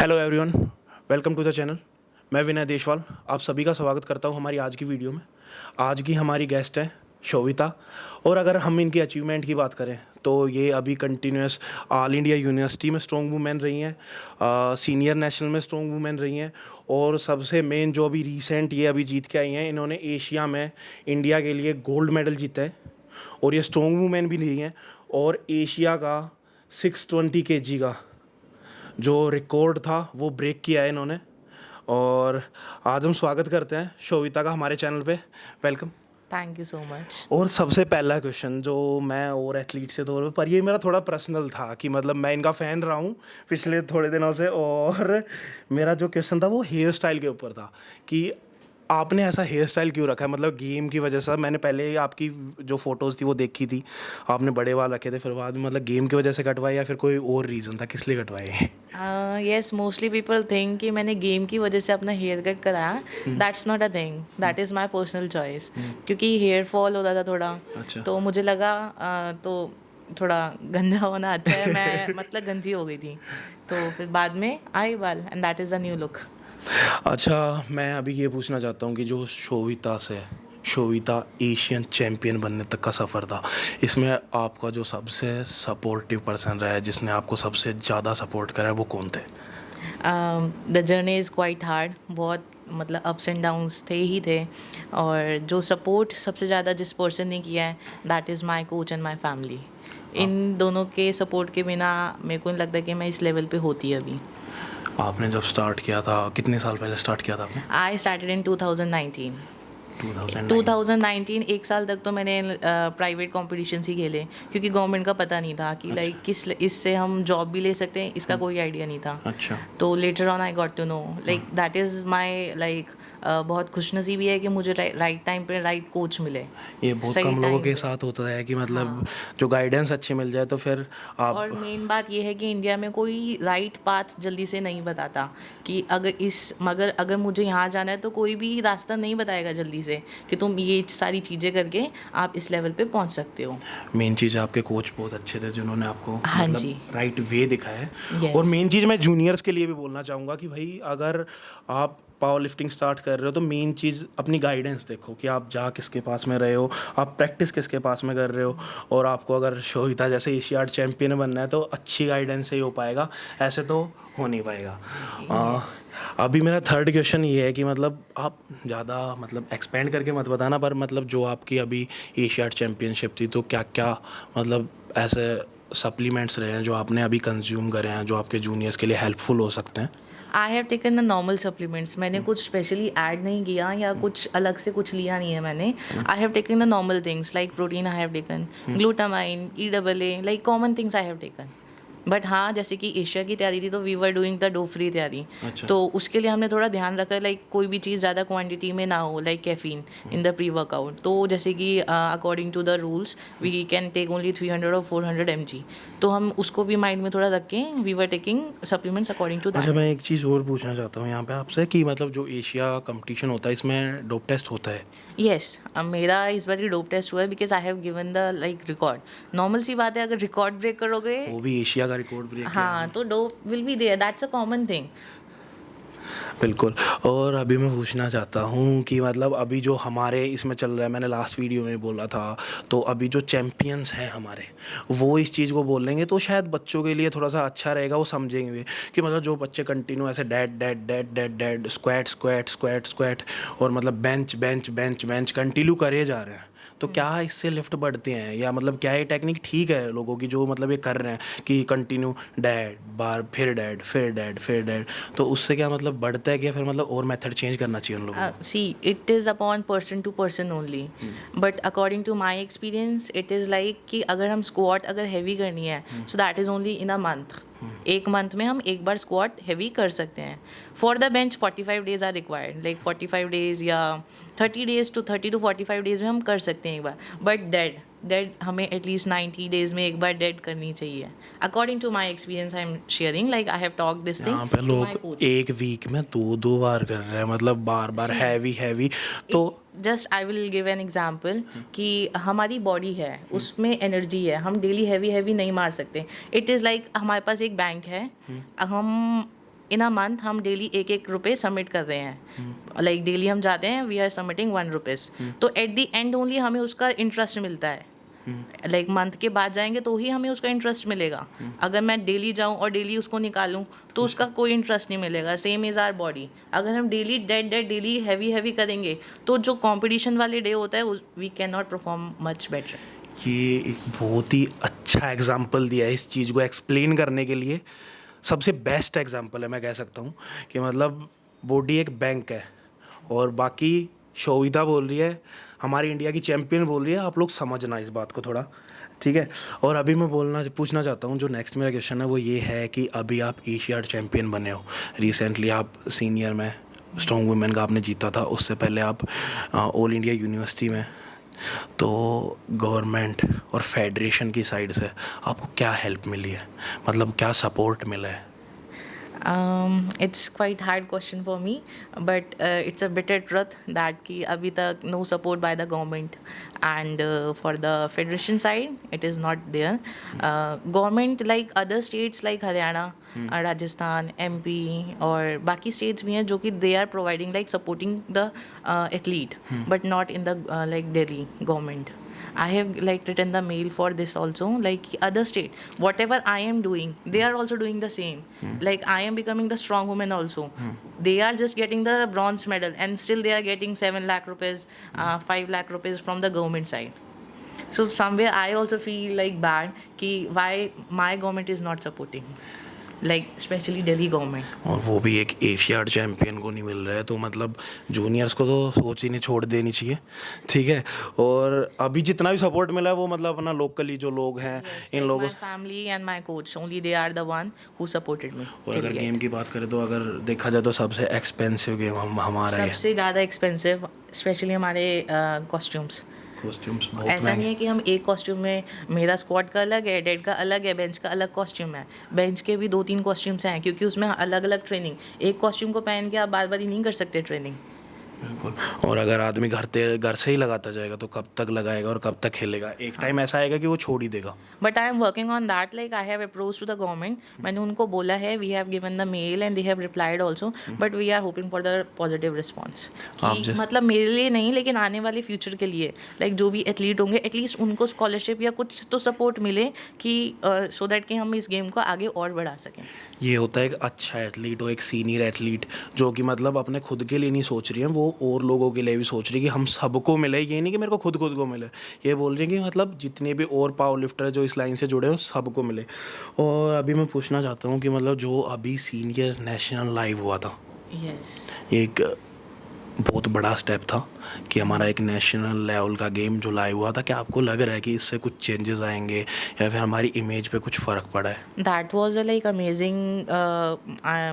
Hello everyone, welcome to the channel. मैं विनय देशवाल आप सभी का स्वागत करता हूं हमारी आज की वीडियो में। आज की हमारी गेस्ट है शोविता। और अगर हम इनकी अचीवमेंट की बात करें तो ये अभी कंटिन्यूस ऑल इंडिया यूनिवर्सिटी में स्ट्रॉन्ग वुमेन रही हैं, सीनियर नेशनल में स्ट्रॉन्ग वुमेन रही हैं, और सबसे मेन जो अभी रिसेंट ये अभी जीत के आई हैं, इन्होंने एशिया में इंडिया के लिए गोल्ड मेडल जीता है। और ये स्ट्रॉन्ग वुमेन भी रही हैं और एशिया का 620 kg का जो रिकॉर्ड था वो ब्रेक किया है इन्होंने। और आज हम स्वागत करते हैं शोविता का हमारे चैनल पे। Welcome. Thank you so much. और सबसे पहला क्वेश्चन जो मैं और एथलीट से तौर पर ये मेरा थोड़ा पर्सनल था कि मतलब मैं इनका फ़ैन रहा हूँ पिछले थोड़े दिनों से, और मेरा जो क्वेश्चन था वो हेयर स्टाइल के ऊपर था कि आपने ऐसा हेयर स्टाइल क्यों रखा है। मतलब गेम की वजह से मैंने पहले आपकी जो फ़ोटोज़ थी वो देखी थी, आपने बड़े बाल रखे थे, फिर बाद में मतलब गेम की वजह से कटवाए या फिर कोई और रीज़न था किस लिए कटवाए? यस, मोस्टली पीपल थिंक कि मैंने गेम की वजह से अपना हेयर कट कराया। That's not a thing, that is my personal choice. क्योंकि हेयर फॉल होता था थोड़ा, अच्छा। तो मुझे लगा तो थोड़ा गंजा होना अच्छा है। मैं मतलब गंजी हो गई थी, तो फिर बाद में आई बाल and that is a new look. अच्छा, मैं अभी ये पूछना चाहता हूँ कि जो शोविता एशियन चैम्पियन बनने तक का सफ़र था, इसमें आपका जो सबसे सपोर्टिव पर्सन रहा है, जिसने आपको सबसे ज़्यादा सपोर्ट करा है, वो कौन थे? The journey is quite hard. बहुत मतलब अप्स एंड डाउन्स थे ही थे। और जो सपोर्ट सबसे ज़्यादा जिस पर्सन ने किया है, that is my coach and my family. इन दोनों के सपोर्ट के बिना मेरे को नहीं लगता कि मैं इस लेवल पे होती अभी। आपने जब स्टार्ट किया था, कितने साल पहले स्टार्ट किया था आपने? I started in 2019। 2009। 2019 एक साल तक तो मैंने प्राइवेट कॉम्पिटिशन्स ही खेले, क्योंकि गवर्नमेंट का पता नहीं था कि लाइक किस इससे हम जॉब भी ले सकते हैं, इसका कोई आइडिया नहीं था। अच्छा। तो later on I got to know like that is my like बहुत खुशनसीबी है कि मुझे राइट टाइम पे राइट कोच मिले। ये बहुत सही कम लोगों टाइम के पे। साथ होता है कि मतलब हाँ। जो गाइडेंस अच्छी मिल जाए तो फिर आप। और मेन बात यह है कि इंडिया में कोई राइट पाथ जल्दी से नहीं बताता कि अगर मुझे यहाँ जाना है तो कोई भी रास्ता नहीं बताएगा जल्दी से कि तुम ये सारी चीज़ें करके आप इस लेवल पे पहुँच सकते हो। मेन चीज़ आपके कोच बहुत अच्छे थे जिन्होंने आपको हाँ मतलब जी। राइट वे दिखाया है। और यस। मेन चीज़ मैं जूनियर्स के लिए भी बोलना चाहूँगा कि भाई अगर आप पावर लिफ्टिंग स्टार्ट कर रहे हो तो मेन चीज़ अपनी गाइडेंस देखो कि आप जा किसके पास में रहे हो, आप प्रैक्टिस किसके पास में कर रहे हो। और आपको अगर शोभिता जैसे एशियाड चैम्पियन बनना है तो अच्छी गाइडेंस से ही हो पाएगा, ऐसे तो हो नहीं पाएगा। यस। अभी मेरा थर्ड क्वेश्चन ये है कि मतलब आप ज़्यादा मतलब एक्सपेंड करके मत बताना, पर मतलब जो आपकी अभी एशियाड चैम्पियनशिप थी तो क्या क्या मतलब ऐसे सप्लीमेंट्स रहे हैं जो आपने अभी कंज्यूम करे हैं जो आपके जूनियर्स के लिए हेल्पफुल हो सकते हैं? आई have taken the normal supplements. मैंने कुछ स्पेशली ऐड नहीं किया या कुछ अलग से कुछ लिया नहीं है मैंने। I have taken the normal things like protein I have taken, glutamine, EAA, like common things I have taken. But हाँ, जैसे कि एशिया की तैयारी थी तो we were doing the dope free तैयारी। अच्छा। तो उसके लिए हमने थोड़ा ध्यान रखा लाइक कोई भी चीज़ ज़्यादा क्वांटिटी में ना हो, like caffeine in the pre workout. तो जैसे कि according to the rules we can take only 300 और 400 mg। तो हम उसको भी माइंड में थोड़ा रख के we were taking supplements according to अच्छा, दैट। मैं एक चीज़ और पूछना चाहता हूँ यहाँ पे आपसे कि मतलब जो एशिया कंपटीशन होता है इसमें डोप टेस्ट होता है? यस, मेरा इस बार डोप टेस्ट हुआ है because I have given the like record. Normal सी बात है, अगर रिकॉर्ड ब्रेक करोगे वो भी एशिया का रिकॉर्ड ब्रेक किया हाँ आपने? तो dope will be there, that's a common thing. बिल्कुल। और अभी मैं पूछना चाहता हूँ कि मतलब अभी जो हमारे इसमें चल रहा है, मैंने लास्ट वीडियो में बोला था, तो अभी जो चैम्पियंस हैं हमारे वो इस चीज़ को बोलेंगे तो शायद बच्चों के लिए थोड़ा सा अच्छा रहेगा, वो समझेंगे भी कि मतलब जो बच्चे कंटिन्यू ऐसे dad dad dad dad dad squat squat squat squat और मतलब bench bench bench bench continue करे जा रहे हैं, तो क्या इससे लिफ्ट बढ़ते हैं या मतलब क्या ये टेक्निक ठीक है लोगों की जो मतलब ये कर रहे हैं कि कंटिन्यू डैड बार फिर डैड फिर डैड फिर डैड, तो उससे क्या मतलब बढ़ता है क्या फिर मतलब और मेथड चेंज करना चाहिए उन लोगों को? See, it is upon person to person only. But according to my experience, it is like कि अगर हम squat अगर heavy करनी है, so that is only in a month. एक मंथ में हम एक बार स्क्वाट हैवी कर सकते हैं। For the bench 45 days are required, like 45 days या 30 to 45 डेज में हम कर सकते हैं एक बार। बट डेड हमें एटलीस्ट 90 डेज में एक बार डेड करनी चाहिए। According to my experience I am sharing, like I have talk this thing यहाँ पे टू माई लोग कोच। एक वीक में दो दो बार कर रहे हैं, मतलब बार बार हैवी हैवी। तो just I will give an example कि हमारी बॉडी है उसमें एनर्जी है, हम डेली हैवी हैवी नहीं मार सकते। इट इज़ लाइक हमारे पास एक बैंक है, हम इन अ मंथ हम डेली एक एक रुपये सबमिट कर रहे हैं, लाइक डेली हम जाते हैं, वी आर सबमिटिंग 1 रुपीज़, तो एट द एंड ओनली हमें उसका इंटरेस्ट मिलता है। लाइक मंथ के बाद जाएंगे तो ही हमें उसका इंटरेस्ट मिलेगा। अगर मैं डेली जाऊं और डेली उसको निकालूं तो उसका कोई इंटरेस्ट नहीं मिलेगा। सेम इज़ आवर बॉडी, अगर हम डेली डेली हैवी हैवी करेंगे तो जो कंपटीशन वाले डे होता है we can not perform much better. ये एक बहुत ही अच्छा एग्जाम्पल दिया है इस चीज़ को एक्सप्लेन करने के लिए। सबसे बेस्ट एग्जाम्पल है, मैं कह सकता हूँ कि मतलब बॉडी एक बैंक है और बाकी शोविता बोल रही है, हमारी इंडिया की चैंपियन बोल रही है। आप लोग समझना इस बात को थोड़ा, ठीक है। और अभी मैं पूछना चाहता हूँ, जो नेक्स्ट मेरा क्वेश्चन है वो ये है कि अभी आप एशियाड चैंपियन बने हो, रिसेंटली आप सीनियर में स्ट्रॉन्ग वुमेन का आपने जीता था, उससे पहले आप ऑल इंडिया यूनिवर्सिटी में। तो गवर्नमेंट और फेडरेशन की साइड से आपको क्या हेल्प मिली है, मतलब क्या सपोर्ट मिला है? It's quite hard question for me, but it's a bitter truth that कि अभी तक no support by the government, and for the federation side it is not there. Government like other states like Haryana, Rajasthan, MP और बाकी states भी हैं जो कि they are providing like supporting the athlete, but not in the like Delhi government. I have like written the mail for this also, like other state, whatever I am doing, they are also doing the same. Like I am becoming the strong woman also. They are just getting the bronze medal and still they are getting 7 lakh rupees, 5 lakh rupees from the government side. So somewhere I also feel like bad कि why my government is not supporting, like especially Delhi government. और वो भी एक Asiad champion को नहीं मिल रहा है, तो मतलब जूनियर्स को तो सोच ही नहीं, छोड़ देनी चाहिए, ठीक है। और अभी जितना भी सपोर्ट मिला है वो मतलब अपना लोकली जो लोग हैं इन Like लोगों my family and my coach, only they are the one who supported me. और till अगर yet. गेम की बात करें तो अगर देखा जाए तो सबसे एक्सपेंसिव गेम हमारा है। सबसे ज़्यादा एक्सपेंसिव स्पेशली हमारे कॉस्ट्यूम्स। कॉस्ट्यूम्स बहुत ऐसा नहीं महंगे। है कि हम एक कॉस्ट्यूम में, मेरा स्क्वाड का अलग है, डेड का अलग है, बेंच का अलग कॉस्ट्यूम है। बेंच के भी 2-3 कॉस्ट्यूम्स हैं क्योंकि उसमें अलग अलग ट्रेनिंग, एक कॉस्ट्यूम को पहन के आप बार बार ही नहीं कर सकते ट्रेनिंग। बिल्कुल। और अगर आदमी घर से ही लगाता जाएगा तो कब तक लगाएगा और कब तक खेलेगा? एक टाइम ऐसा आएगा कि वो छोड़ ही देगा। But I am working on that, like I have approach to the government. मैंने उनको बोला है, we have given the mail and they have replied also, but we are hoping for the positive response. मतलब मेरे लिए नहीं लेकिन आने वाले फ्यूचर के लिए, लाइक जो भी एथलीट होंगे एटलीस्ट उनको स्कॉलरशिप या कुछ तो सपोर्ट मिले कि सो दैट कि हम इस गेम को आगे और बढ़ा सकें। ये होता है एक अच्छा एथलीट हो, एक सीनियर एथलीट जो कि मतलब अपने खुद के लिए नहीं सोच रही है, वो और लोगों के लिए भी सोच रही है कि हम सबको मिले। ये नहीं कि मेरे को खुद को मिले, ये बोल रही है कि मतलब जितने भी और पावर लिफ्टर जो इस लाइन से जुड़े हो सबको मिले। और अभी मैं पूछना चाहता हूँ कि मतलब जो अभी सीनियर नेशनल लाइव हुआ था, यस, एक बहुत बड़ा स्टेप था कि हमारा एक नेशनल लेवल का गेम जो लाइव हुआ था। क्या आपको लग रहा है कि इससे कुछ चेंजेस आएंगे या फिर हमारी इमेज पे कुछ फ़र्क पड़ा है? That was like amazing.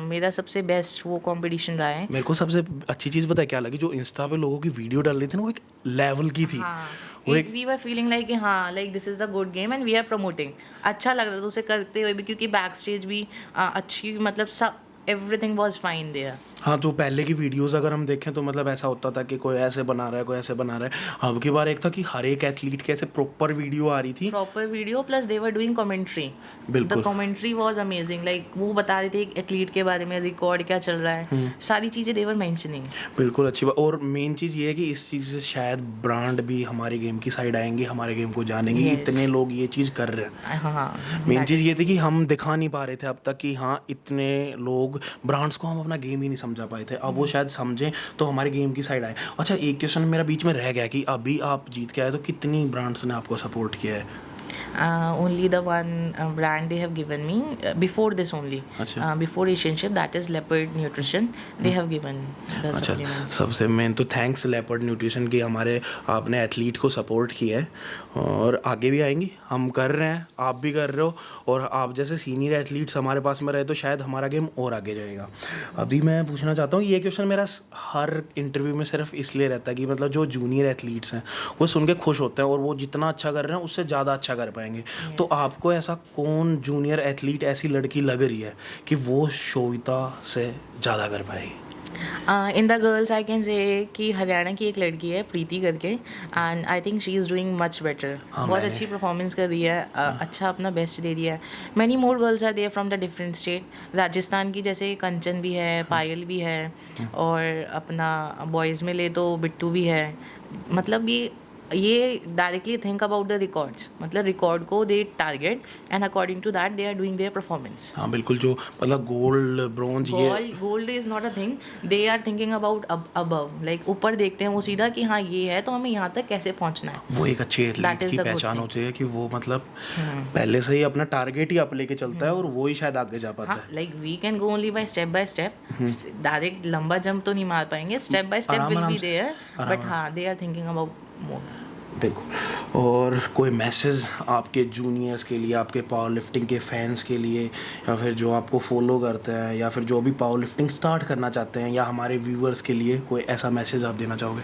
मेरा सबसे बेस्ट वो कंपटीशन रहा है। मेरे को सबसे अच्छी चीज़ पता है क्या लगी? जो इंस्टा पे लोगों की वीडियो डाल रही थी ना, वो एक लेवल की थी। वो एक वी वर फीलिंग लाइक हाँ, like this is the good game and we are promoting. अच्छा लग रहा था उसे करते हुए भी, क्योंकि बैक स्टेज भी अच्छी, मतलब सब एवरीथिंग वाज फाइन देयर। हाँ, जो पहले की वीडियोस अगर हम देखें तो मतलब ऐसा होता था कि कोई ऐसे बना रहा है, कोई ऐसे बना रहा है। अब की बार एक था कि हर एक एथलीट के ऐसे प्रॉपर वीडियो आ रही थी, proper video, plus they were doing commentary. बिल्कुल। The commentary was amazing, like वो बता रहे थे एक एथलीट के बारे में, रिकॉर्ड क्या चल रहा है, सारी चीज़ें दे वर मेंशनिंग। बिल्कुल अच्छी बात। और मेन चीज़ ये है कि इस चीज़ से शायद ब्रांड भी हमारे गेम की साइड आएंगे, हमारे गेम को जानेंगे। Yes. इतने लोग ये चीज़ कर रहे हैं। हाँ, मेन चीज़ ये थी कि हम दिखा नहीं पा रहे थे अब तक कि हाँ इतने लोग, ब्रांड्स को हम अपना गेम ही नहीं समझा पाए थे। अब वो शायद समझें तो हमारे गेम की साइड आए। अच्छा, एक क्वेश्चन मेरा बीच में रह गया कि अभी आप जीत के आए तो कितनी ब्रांड्स ने आपको सपोर्ट किया है? only the one brand they have given me before this only. अच्छा। Before Asianship, that is Leopard Nutrition. They have given the अच्छा, supplements. सबसे मेन तो थैंक्स लेपर्ड न्यूट्रिशन की, हमारे आपने एथलीट को सपोर्ट किया है और आगे भी आएंगी। हम कर रहे हैं, आप भी कर रहे हो, और आप जैसे सीनियर एथलीट्स हमारे पास में रहे तो शायद हमारा गेम और आगे जाएगा। अभी मैं पूछना चाहता हूँ, ये क्वेश्चन मेरा हर इंटरव्यू में सिर्फ इसलिए रहता है कि मतलब जो जूनियर एथलीट्स हैं वो सुन के खुश होते हैं और वो जितना अच्छा कर रहे हैं उससे ज़्यादा अच्छा कर पाएंगे। तो आपको ऐसा कौन जूनियर एथलीट, ऐसी लड़की लग रही है कि वो शोविता से ज़्यादा कर पाएगी? In the girls I can say कि हरियाणा की एक लड़की है प्रीति करके, and I think she is doing much better. हाँ, बहुत मैंने- अच्छी परफॉर्मेंस कर रही है, अच्छा अपना बेस्ट दे दिया है. Many more girls are there from the different state. Rajasthan की जैसे कंचन भी है, पायल भी है, और अपना बॉयज़ में ले तो बिट्टू भी है. मतलब ये directly think about the records, मतलब रिकॉर्ड को they target and according to that they are doing their performance. हाँ बिल्कुल, जो मतलब गोल्ड ब्रॉन्ज ये gold is not a thing, they are thinking about above, like ऊपर देखते हैं वो सीधा कि हाँ ये है तो हमें यहाँ तक कैसे पहुँचना है. वो एक अच्छे एथलीट That is की the good पहचान thing. होती है कि वो मतलब पहले से ही अपना टारगेट ही आप लेके चलता है और वो ही शायद आगे जा पाता हाँ, है. Like we can go only by step. Direct लंबा जंप तो नहीं मार पाएंगे, स्टेप बाय स्टेप विल आराम-आराम बी से, देयर, बट आराम-आराम. हाँ they are thinking about more. बिल्कुल. और कोई मैसेज आपके जूनियर्स के लिए, आपके पावर लिफ्टिंग के फैंस के लिए, या फिर जो आपको फॉलो करते हैं, या फिर जो भी पावर लिफ्टिंग स्टार्ट करना चाहते हैं, या हमारे व्यूअर्स के लिए कोई ऐसा मैसेज आप देना चाहोगे?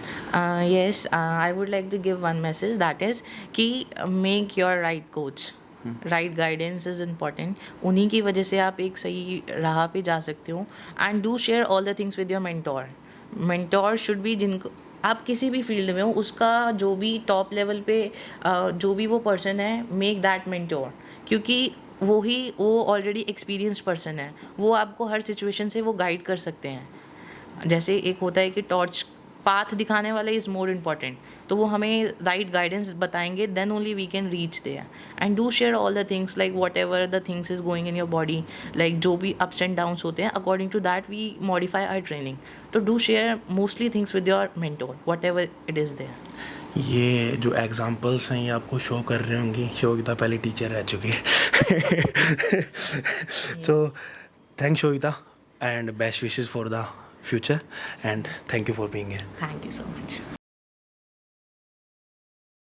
Yes, I would like to give one message, that is कि make your right coach. Right guidance is important. उन्हीं की वजह से आप एक सही राह पे जा सकते हो. And do share all the things with your mentor. Mentor should be, जिनको आप किसी भी फील्ड में हो उसका जो भी टॉप लेवल पे जो भी वो पर्सन है, मेक दैट मेंटोर. क्योंकि वो ऑलरेडी एक्सपीरियंस्ड पर्सन है, वो आपको हर सिचुएशन से वो गाइड कर सकते हैं. जैसे एक होता है कि टॉर्च पाथ दिखाने वाला इज़ मोर इम्पॉर्टेंट, तो वो हमें राइट गाइडेंस बताएंगे, then only we can reach there. And do share all the things, like whatever the things is going in your body, like जो भी अप्स एंड डाउन्स होते हैं, according to that we modify our training. तो do share mostly things with your mentor, whatever it is there. ये जो examples हैं ये आपको शो कर रही होंगी, शोभिता पहले टीचर रह चुकी है. So thank Shobhita and best wishes for the future, and thank you for being here. Thank you so much.